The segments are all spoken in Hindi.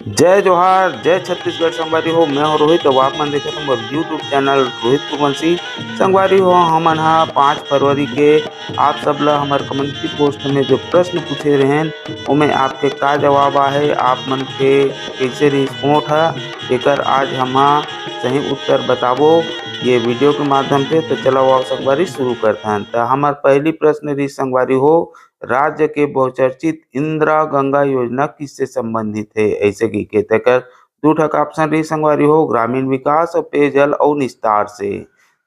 जय जोहार, जय छत्तीसगढ़ संगवारी हो। मैं हूं रोहित और आप मन देखत हन यूट्यूब चैनल रोहित कुमसी। संगवारी हो हमन हा 5 फरवरी के आप सब ला हमार कम्युनिटी पोस्ट में जो प्रश्न पूछे रहेन ओमे आपके का जवाब आहे, आप मन के कैसे रिस्पॉन्ड है एकर आज हम सही उत्तर बताबो ये वीडियो के माध्यम से। तो चलो आओ संगवारी शुरू करते हैं। तो हमार पहली प्रश्न रही संगवारी हो, राज्य के बहुचर्चित इंदिरा गंगा योजना किससे संबंधित है? ऐसे की के तेकर दू ठक ऑप्शन रही संगवारी हो, ग्रामीण विकास और पेयजल और निस्तार से।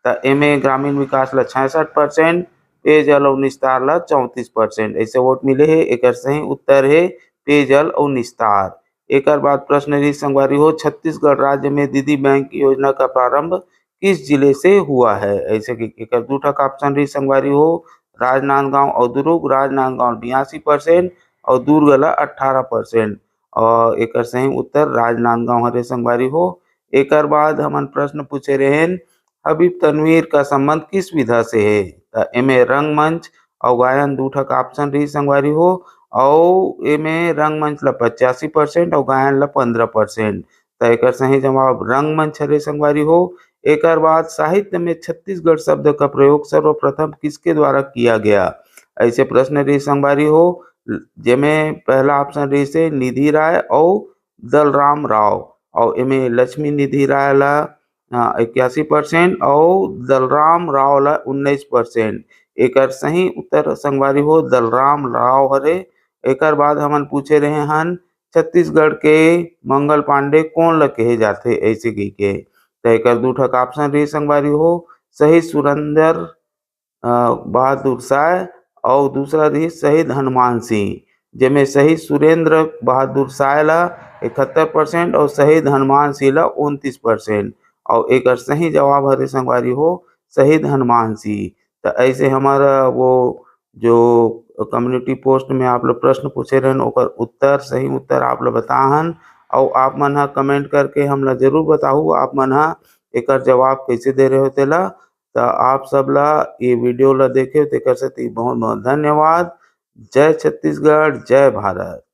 त एमे ग्रामीण विकास ला 66%, पेयजल और निस्तार ला 34% ऐसे वोट मिले है। एकर सही उत्तर है पेयजल और निस्तार। एकर बाद प्रश्न रही संगवारी हो, छत्तीसगढ़ राज्य में दीदी बैंक योजना का प्रारंभ किस जिले से हुआ है? ऐसे की एकर दू ठक ऑप्शन रही संगवारी हो, राजनांदगांव और दुर्ग। राजनांदगांव 82% और दुर्ग ला 18%। और एक सही उत्तर राजनांदगांव हरे संगवारी हो। एकर बाद हमन प्रश्न पूछे रहेन, हबीब तनवीर का संबंध किस विधा से है? त एमे रंगमंच और गायन दू ठक ऑप्शन रही संगवारी हो। और एमे रंगमंच ला 85% और गायन ला 15%। त एकर सही जवाब रंगमंच हरे संगवारी हो। एकर बाद साहित्य में छत्तीसगढ़ शब्द का प्रयोग सर्वप्रथम किसके द्वारा किया गया? ऐसे प्रश्न रही संगवारी हो, जेमे पहला ऑप्शन रही से निधि राय और दलराम राव। और एमे लक्ष्मी निधि राय ला 81% और दलराम राव ला 19%। एकर सही उत्तर संगवारी हो दलराम राव हरे। एकर बाद हमन पूछे रहे हन, छत्तीसगढ़ के मंगल पांडे कौन ला कहे जाथे? ऐसे की के तो एकर दू ठक ऑप्शन रही संगवारी हो, शहीद सुरेंद्र बहादुर शाह और दूसरा रही शहीद हनुमान सिंह। जेमे शहीद सुरेंद्र बहादुर शाह ला 71% और शहीद हनुमान सिंह ला 29%। और एक सही जवाब हरे संगवारी हो शहीद हनुमान सिंह। तो ऐसे हमारा वो जो कम्युनिटी पोस्ट में आप लोग प्रश्न पूछे रहन ओकर उत्तर सही उत्तर आप लोग बताहन। और आप मन हा कमेंट करके हमला जरूर बताहू आप मन हा एकर जवाब कैसे दे रहे हो तेला। तो आप सब ला ये वीडियो ला देखे तेकर सेती बहुत बहुत धन्यवाद। जय छत्तीसगढ़, जय भारत।